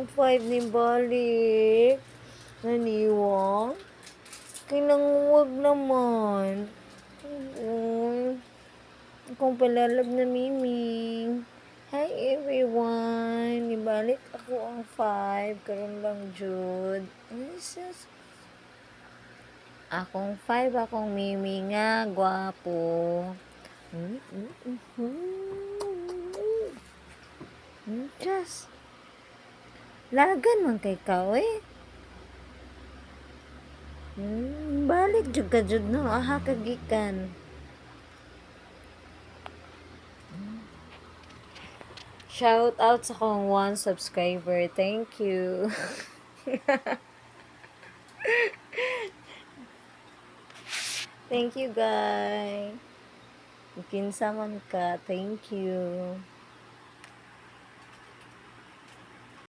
akong 5 ni balik. Naniwang? Kinangwag naman. Uy. Akong palalab na Miming. Hi everyone. Ibalik ako ang 5. Karon lang jud. Akong 5, akong Mimi nga. Gwapo. Just. Lagan man kay ka, eh. Balik jud ka jud no. Aha kagikan. Shout out sa kong 1 subscriber. Thank you. Thank you, guys. Kinsa man ka. Thank you.